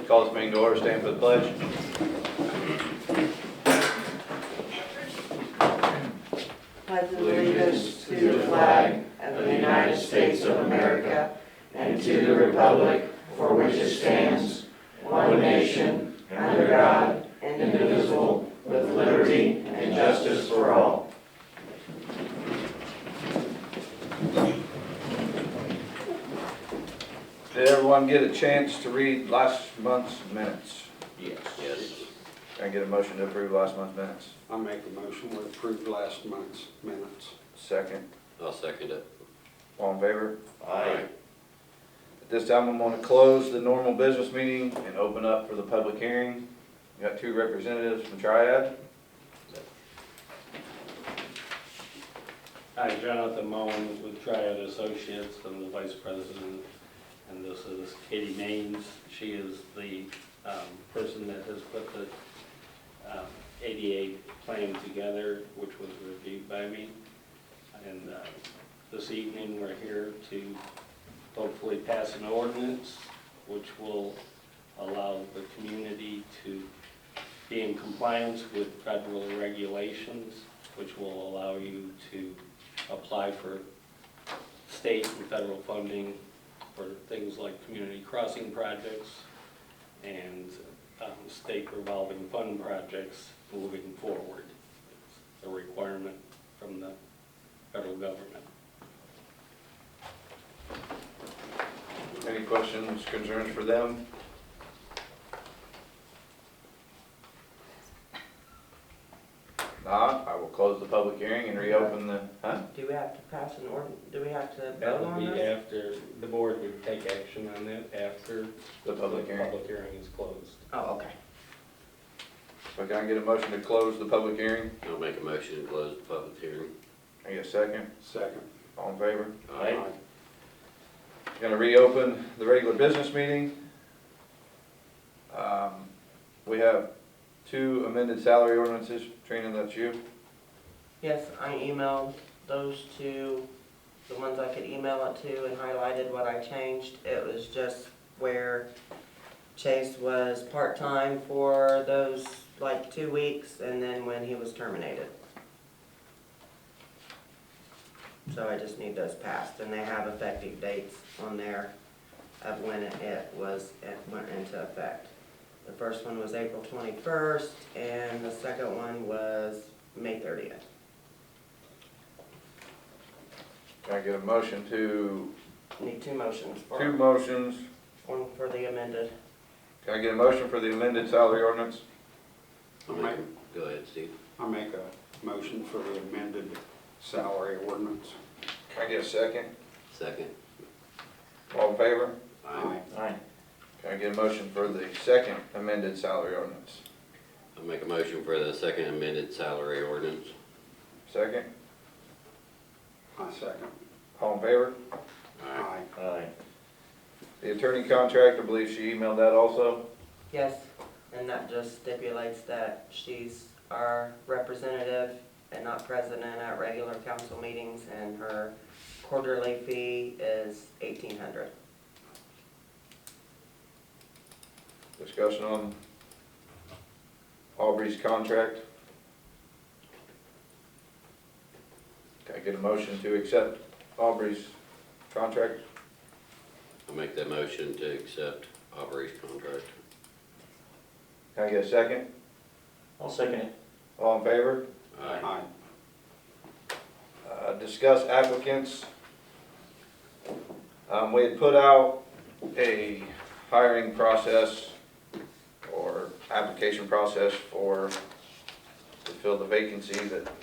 Call this meeting to order, stand for the pledge. Pledge allegiance to the flag of the United States of America and to the republic for which it stands, one nation, under God, indivisible, with liberty and justice for all. Did everyone get a chance to read last month's minutes? Yes. Can I get a motion to approve last month's minutes? I'll make a motion to approve last month's minutes. Second. I'll second it. All in favor? Aye. At this time, I'm going to close the normal business meeting and open up for the public hearing. We got two representatives from Triad. Hi, Jonathan Mullins with Triad Associates. I'm the vice president, and this is Katie Maines. She is the person that has put the ADA plan together, which was reviewed by me. And this evening, we're here to hopefully pass an ordinance which will allow the community to be in compliance with federal regulations, which will allow you to apply for state and federal funding for things like community crossing projects and state revolving fund projects moving forward. It's a requirement from the federal government. Any questions, concerns for them? Not, I will close the public hearing and reopen the, Do we have to pass an ordinance? Do we have to That vote would on be this? after, the board would take action on that after the public hearing. public hearing is closed. Oh, okay. So can I get a motion to close the public hearing? I'll make a motion to close the public hearing. Can I get a second? Second. All in favor? Aye. Gonna reopen the regular business meeting. We have two amended salary ordinances. Trina, that's you? Yes, I emailed those two, the ones I could email it to, and highlighted what I changed. It was just where Chase was part-time for those, like, 2 weeks, and then when he was terminated. So I just need those passed, and they have effective dates on there of when it went into effect. The first one was April 21st, and the second one was May 30th. Can I get a motion to, Need two motions for two motions. one for the amended. Can I get a motion for the amended salary ordinance? I'll make, go ahead, Steve. I'll make a motion for the amended salary ordinance. Can I get a second? Second. All in favor? Aye. Aye. Can I get a motion for the second amended salary ordinance? I'll make a motion for the second amended salary ordinance. Second? I second. All in favor? Aye. Aye. The attorney contract, I believe she emailed that also. Yes, and that just stipulates that she's our representative and not president at regular council meetings, and her quarterly fee is $1,800. Discussion on Aubrey's contract. Can I get a motion to accept Aubrey's contract? I'll make that motion to accept Aubrey's contract. Can I get a second? I'll second it. All in favor? Aye. Discuss applicants. We had put out a hiring process or application process to fill the vacancy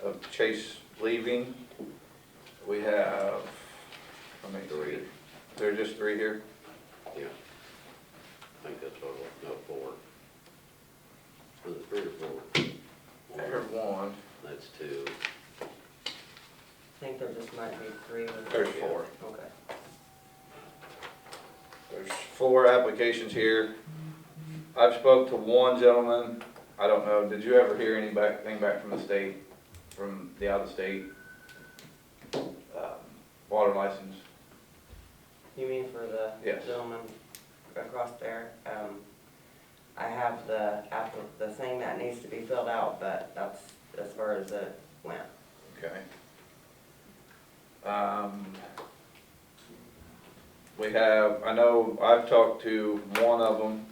of Chase leaving. We have, how many? Three. There are just three here? Yeah. I think that's total. No, four. Was it 3 or 4? There's one. That's 2. I think there just might be 3 or There's 4. Okay. There's 4 applications here. I've spoke to one gentleman. I don't know, did you ever hear anything back from the state, from the out-of-state water license? You mean for the Yes. gentleman across there? I have the the thing that needs to be filled out, but that's as far as it went. Okay. We have, I know I've talked to one of them.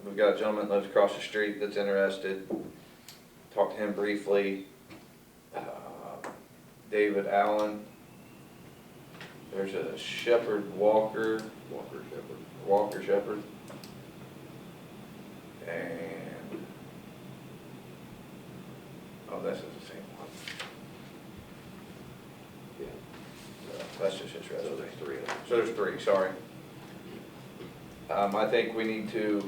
We've got a gentleman that lives across the street that's interested. Talked to him briefly. David Allen. There's a Shepherd Walker. Walker Shepherd. And, oh, this is the same one. Yeah, That's just his so resume. there's three of them. So there's three, sorry. I think we need to,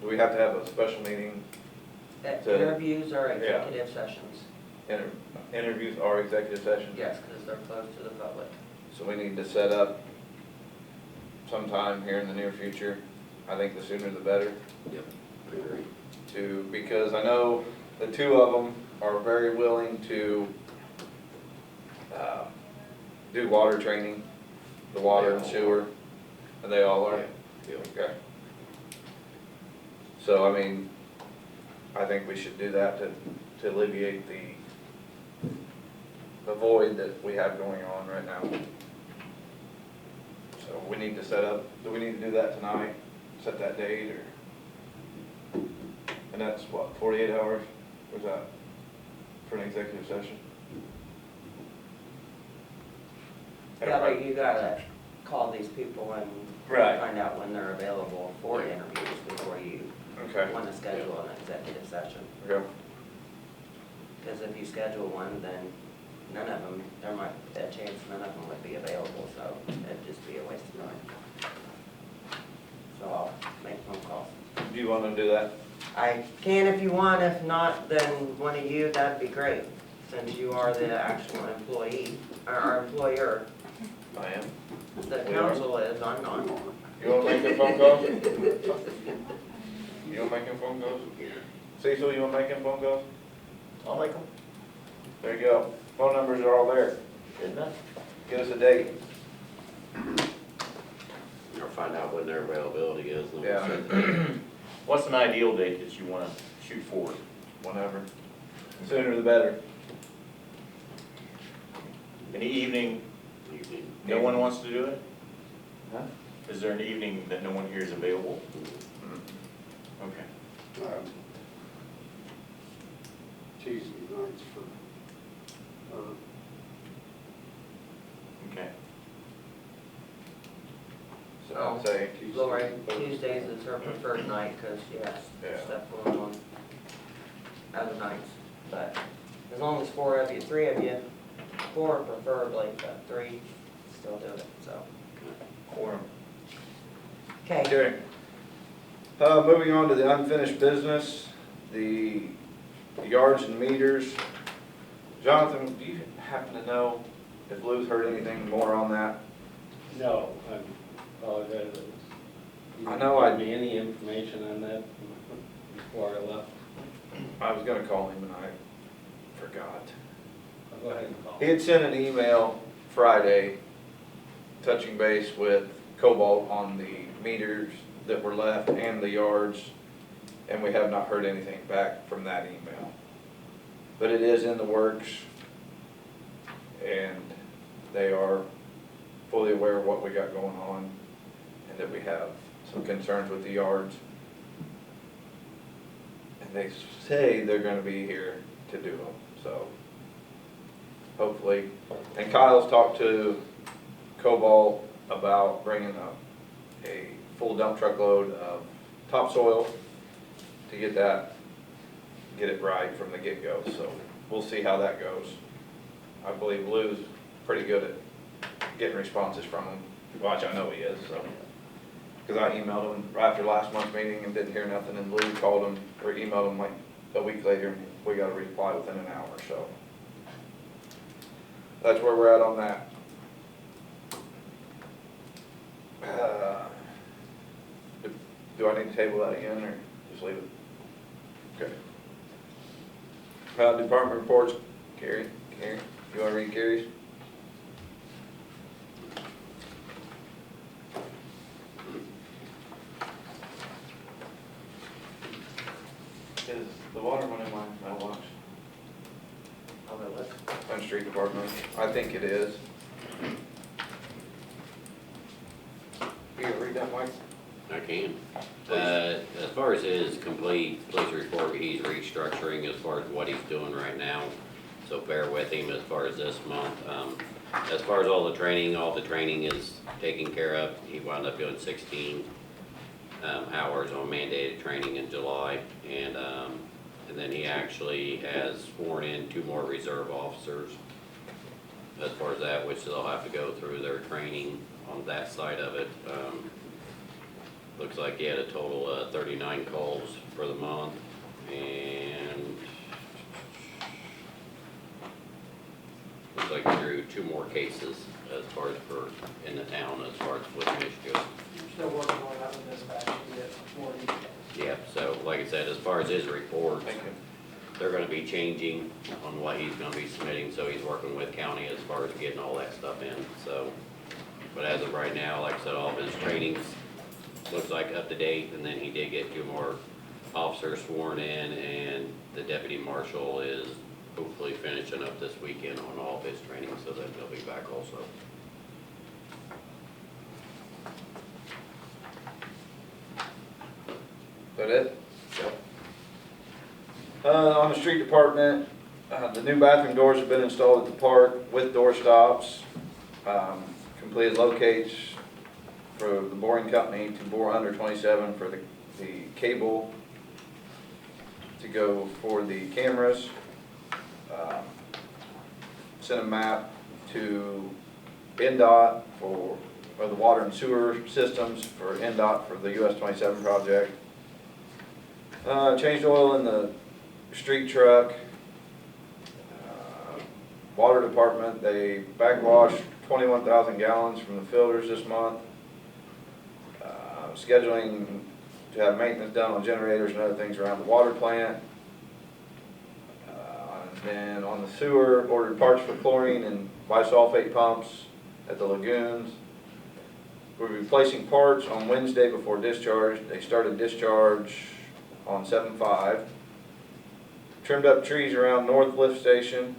do we have to have a special meeting? So- Interviews or Yeah. executive sessions? Interviews are executive sessions? Yes, because they're closed to the public. So we need to set up sometime here in the near future. I think the sooner the better. Yep, I agree. Because I know the two of them are very willing to do water training, the water and sewer, and they all are? Yeah. Okay. So, I mean, I think we should do that to alleviate the void that we have going on right now. So we need to set up, do we need to do that tonight? Set that date, or? And that's what, 48 hours? Was that for an executive session? Yeah, but you gotta call these people and Right. find out when they're available for interviews before you Okay. want to schedule an executive session. Okay. Because if you schedule one, then none of them, there might be a chance none of them would be available, so it'd just be a waste of time. So I'll make phone calls. Do you want to do that? I can if you want, if not, then one of you, that'd be great, since you are the actual employee, or our employer. I am. The We are. council is, I'm not. You want to make a phone call? You want to make them phone calls? Cecil, you want to make them phone calls? I'll make them. There you go. Phone numbers are all there. Good enough. Get us a date. Or find out when their availability is, and then Yeah. we'll set that. What's an ideal date that you wanna shoot for? Whenever. Sooner the better. In the evening, Evening. no one wants to do it? Huh? Is there an evening that no one here is available? Okay. Tuesday nights for, Okay. So I'd say, Lori, Tuesdays is her preferred night, because she has Yeah. stuff going on other nights. But as long as four of you, three of you, four preferably, but three still do it, so. Quorum. Okay, okay. Moving on to the unfinished business, the yards and meters. Jonathan, do you happen to know if Lou's heard anything more on that? No, I apologize. You I know didn't I- give me any information on that before I left. I was gonna call him and I forgot. I'll go ahead and call. He had sent an email Friday touching base with Cobalt on the meters that were left and the yards, and we have not heard anything back from that email. But it is in the works, and they are fully aware of what we got going on, and that we have some concerns with the yards. And they say they're gonna be here to do them, so hopefully. And Kyle's talked to Cobalt about bringing a full dump truck load of topsoil to get it right from the get-go, so we'll see how that goes. I believe Lou's pretty good at getting responses from him, which I know he is, so. Because I emailed him right after last month's meeting and didn't hear nothing, and Lou called him, or emailed him like a week later, and we got a reply within an hour, so. That's where we're at on that. Do I need to table that again, or just leave it? Okay. Department reports, Carrie, you wanna read Carrie's? Is the water one in my mailbox? On the list. On street department? I think it is. You gonna read that, Mike? I can. As far as his complete police report, he's restructuring as far as what he's doing right now. So bear with him as far as this month. As far as all the training is taken care of. He wound up doing 16 hours on mandated training in July. And then he actually has sworn in 2 more reserve officers as far as that, which they'll have to go through their training on that side of it. Looks like he had a total of 39 calls for the month, and looks like he drew 2 more cases as far as for in the town as far as with Michigan. Still working on that with dispatch to get more details. Yeah, so like I said, as far as his reports, Thank you. they're gonna be changing on what he's gonna be submitting, so he's working with county as far as getting all that stuff in, so. But as of right now, like I said, all of his trainings looks like up to date, and then he did get 2 more officers sworn in, and the deputy marshal is hopefully finishing up this weekend on all of his training, so then he'll be back also. Is that it? Yep. On the street department, the new bathroom doors have been installed at the park with door stops. Completed locates for the boring company to bore under 27 for the cable to go for the cameras. Sent a map to NDOT for the water and sewer systems for NDOT for the US 27 project. Changed oil in the street truck. Water department, they backwashed 21,000 gallons from the filters this month. Scheduling to have maintenance done on generators and other things around the water plant. And then on the sewer, ordered parts for chlorine and bisulfate pumps at the lagoons. We're replacing parts on Wednesday before discharge. They started discharge on 7/5. Trimmed up trees around North Lift Station.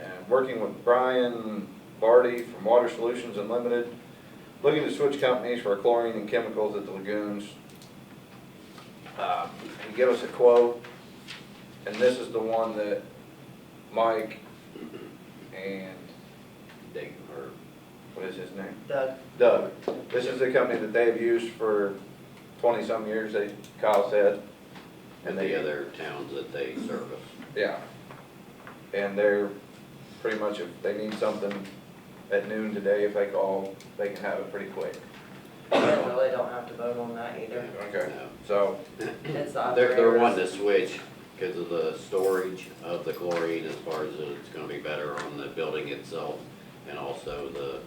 And working with Brian Barty from Water Solutions Unlimited. Looking to switch companies for chlorine and chemicals at the lagoons. He gave us a quote, and this is the one that Mike and, what is his name? Doug. This is the company that they've used for 20-some years, Kyle said. And the other towns that they service. Yeah. And they're pretty much, if they need something at noon today, if they call, they can have it pretty quick. They really don't have to vote on that either. Okay, No. so, It's the They're operators. wanting to switch because of the storage of the chlorine, as far as it's gonna be better on the building itself, and also the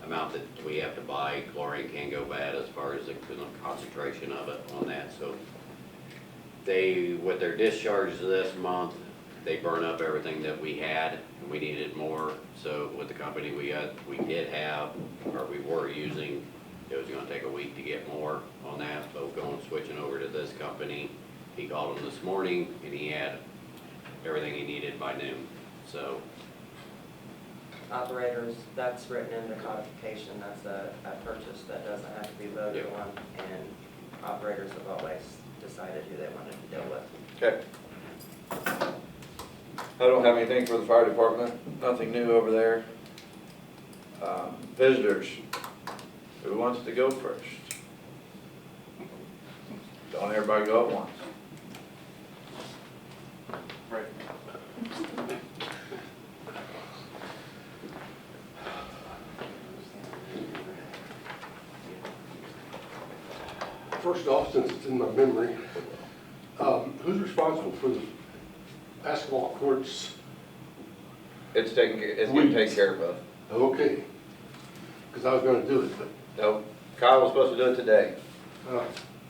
amount that we have to buy. Chlorine can go bad as far as the concentration of it on that, so they, with their discharges this month, they burn up everything that we had, and we needed more. So with the company we did have, or we were using, it was gonna take a week to get more on that. So switching over to this company, he called him this morning, and he had everything he needed by noon, so. Operators, that's written into codification, that's a purchase that doesn't have to be voted Yeah. on, and operators have always decided who they wanted to deal with. okay. I don't have anything for the fire department, nothing new over there. Visitors, who wants to go first? Don't everybody go at once. Right. First off, since it's in my memory, who's responsible for the basketball courts? It's getting taken care of. Okay, because I was gonna do it, but No, Kyle was supposed to do it today,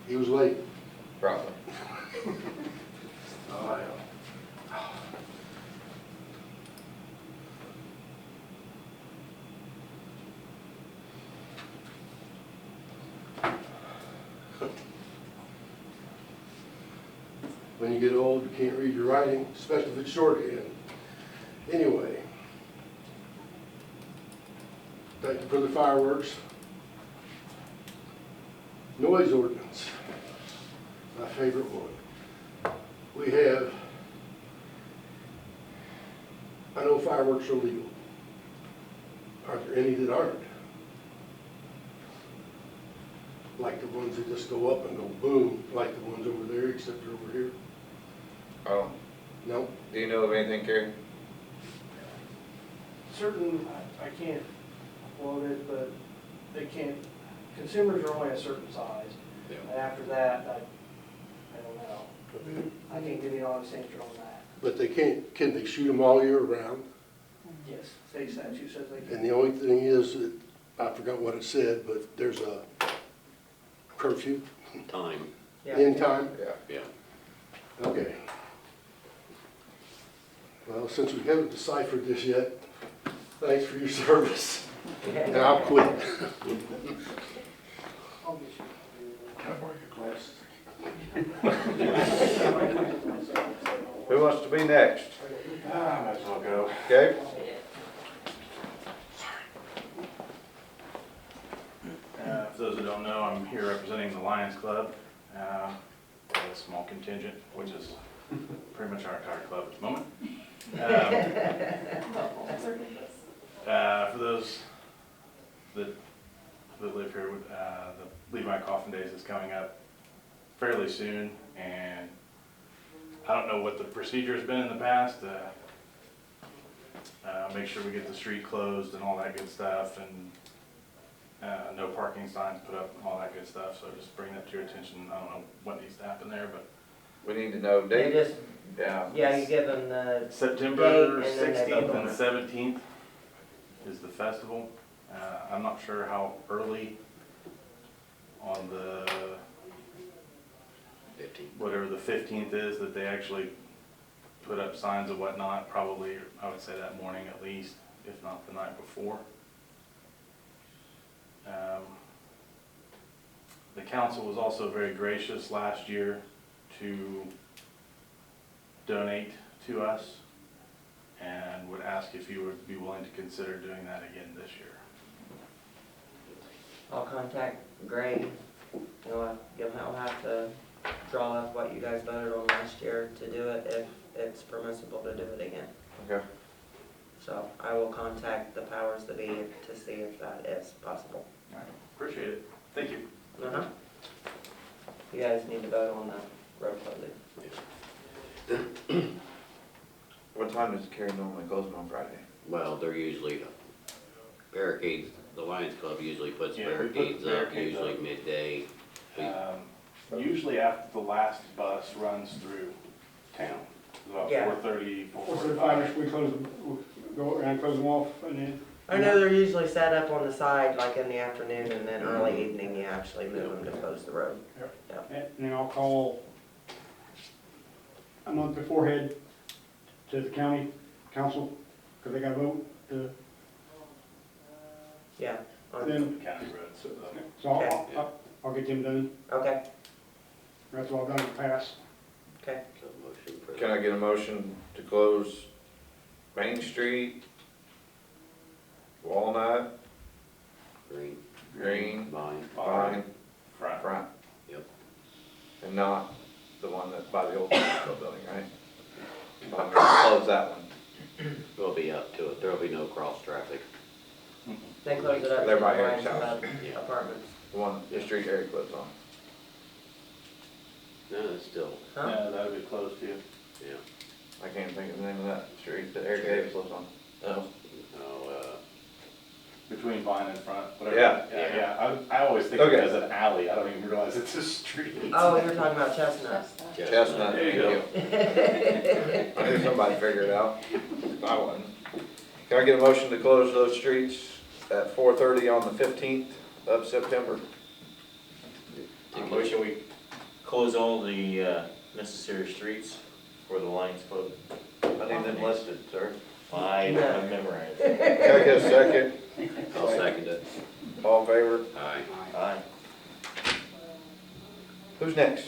he was late. probably. When you get old, you can't read your writing, especially if it's shorthand. Anyway. Thank you for the fireworks. Noise ordinance, my favorite one. We have, I know fireworks are legal. Are there any that aren't? Like the ones that just go up and go boom, like the ones over there, except they're over here? Oh, No? do you know of anything, Kerry? Certain, I can't quote it, but they can't, consumers are only a certain size. Yeah. And after that, I don't know. I can't give you an honest answer on that. But they can't, can they shoot them all year round? Yes, state statute says they can. And the only thing is that, I forgot what it said, but there's a curfew Time, in time? Yeah. yeah. Okay. Well, since we haven't deciphered this yet, thanks for your service. And I'll quit. I'll get you. Who wants to be next? Might as well go. Okay? For those who don't know, I'm here representing the Lions Club, a small contingent, which is pretty much our entire club at the moment. For those that live here, the Leave My Coffin Days is coming up fairly soon, and I don't know what the procedure has been in the past. Make sure we get the street closed and all that good stuff, and no parking signs put up and all that good stuff, so just bring that to your attention. I don't know what needs to happen there, but We need to know They date. just, Yeah. yeah, you give them the, September Date, and then they 16th vote on and it. 17th is the festival. I'm not sure how early on the, 15. whatever the 15th is, that they actually put up signs and whatnot. Probably, I would say that morning at least, if not the night before. The council was also very gracious last year to donate to us, and would ask if you would be willing to consider doing that again this year. I'll contact Greg. He'll have to draw up what you guys voted on last year to do it, if it's permissible to do it again. Okay. So I will contact the powers that be to see if that is possible. All right, appreciate it. Thank you. Uh-huh. You guys need to vote on the road closing. What time does Kerry normally close them on Friday? Well, they're usually barricades, the Lions Club usually puts Yeah, we put barricades up, barricades usually up. midday. Usually after the last bus runs through town, about Yeah. 4:30, What's the 4:45. time we close them, go around, close them off, and then? I know they're usually set up on the side, like in the afternoon, and then early evening, you actually move them to close the road. And then I'll call a month beforehand to the county council, because they got to vote, Yeah. then, County roads. so I'll get them done. Okay, That's what I've done in the past. okay. So motion for Can I get a motion to close Main Street, Walnut, green, Green, vine, Vine, Front. Front? Yep. And not the one that's by the old hospital building, right? I'm gonna close that one. will be up to it, there'll be no cross traffic. They close it up to the They're by Lions Eric's house. Club Yeah. apartments. The one, the street Eric lives on. No, it's still, Huh? Yeah, that'll be close to you. yeah, I can't think of the name of that street that Eric Davis lives on. no, Between Vine and Front, whatever. Yeah. Yeah, I always think of it Okay. as an alley. I don't even realize it's a street. Oh, you're talking about Chestnut. Chestnut, There you thank you. I knew somebody figured it out. I wasn't. Can I get a motion to close those streets at 4:30 on the 15th of September? Motion we close all the necessary streets for the Lions Club. I need them listed, sir. I No. have memorized. Can I get a second? I'll second it, All in favor? aye. Aye. Who's next?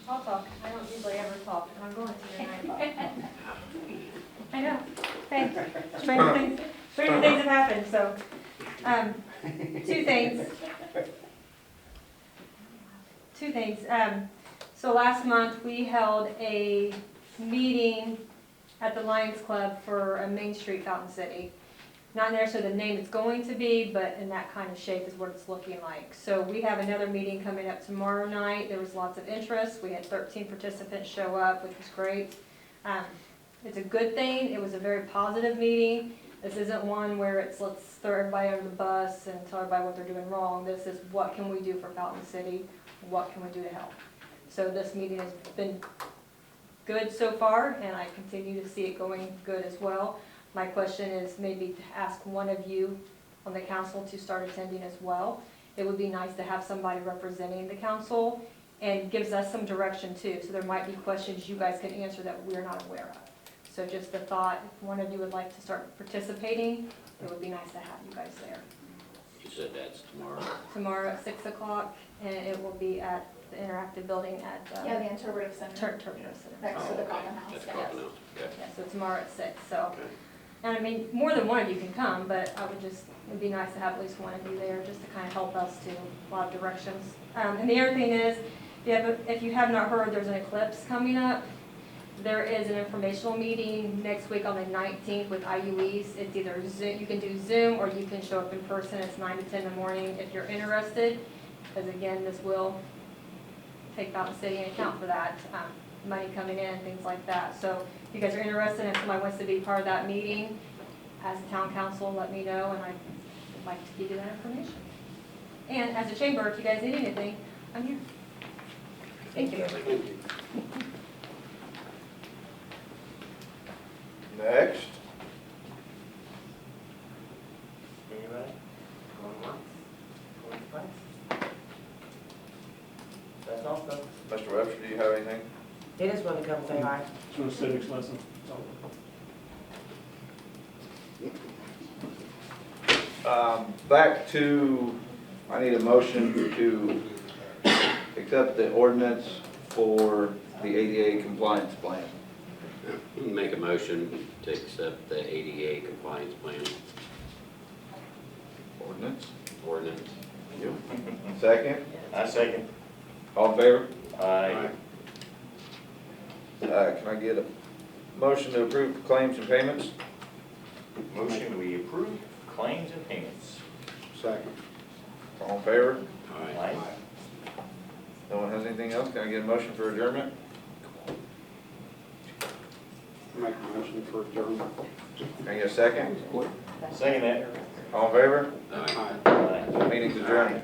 I'll talk, I don't usually actually ever talked, and I'm going to tonight. I know, thanks. Stranger things have happened, so, two things. So last month, we held a meeting at the Lions Club for a Main Street Fountain City. Not necessarily the name it's going to be, but in that kind of shape is what it's looking like. So we have another meeting coming up tomorrow night. There was lots of interest. We had 13 participants show up, which was great. It's a good thing. It was a very positive meeting. This isn't one where it's let's throw everybody under the bus and tell everybody what they're doing wrong. This is what can we do for Fountain City? What can we do to help? So this meeting has been good so far, and I continue to see it going good as well. My question is maybe to ask one of you on the council to start attending as well. It would be nice to have somebody representing the council and gives us some direction too. So there might be questions you guys can answer that we're not aware of. So just a thought, if one of you would like to start participating, it would be nice to have you guys there. You said that's tomorrow. Tomorrow at 6 o'clock, and it will be at the interactive building at Yeah, the interpretive center. Interpretive Center. Next to Oh, the okay. common house. That's yeah. common house, okay. Yeah, so tomorrow at 6, so. Okay. And I mean, more than one of you can come, but I would just, it'd be nice to have at least one of you there, just to kind of help us to a lot of directions. And the other thing is, if you have not heard, there's an eclipse coming up. There is an informational meeting next week on the 19th with IUEs. It's either Zoom, you can do Zoom, or you can show up in person. It's 9 to 10 in the morning if you're interested, because again, this will take Fountain City into account for that, money coming in, things like that. So if you guys are interested, and if somebody wants to be part of that meeting, as a town council, let me know, and I'd like to give you that information. And as a chamber, if you guys need anything, I'm here. Thank you. Next, Anybody? Going once? Going twice? That's all, folks. Mr. Webster, do you have anything? He just wanted to come say hi. It's a civics lesson. Back to, I need a motion to accept the ordinance for the ADA compliance plan. Make a motion to accept the ADA compliance plan Ordinance? ordinance. Second? I second. All in favor? Aye. Can I get a motion to approve claims and payments? Motion, we approve claims and payments. Second. All in favor? Aye. No one has anything else? Can I get a motion for adjournment? Make a motion for adjournment. Can I get a second? Second that. All in favor? Aye. Aye. Meeting's adjourned.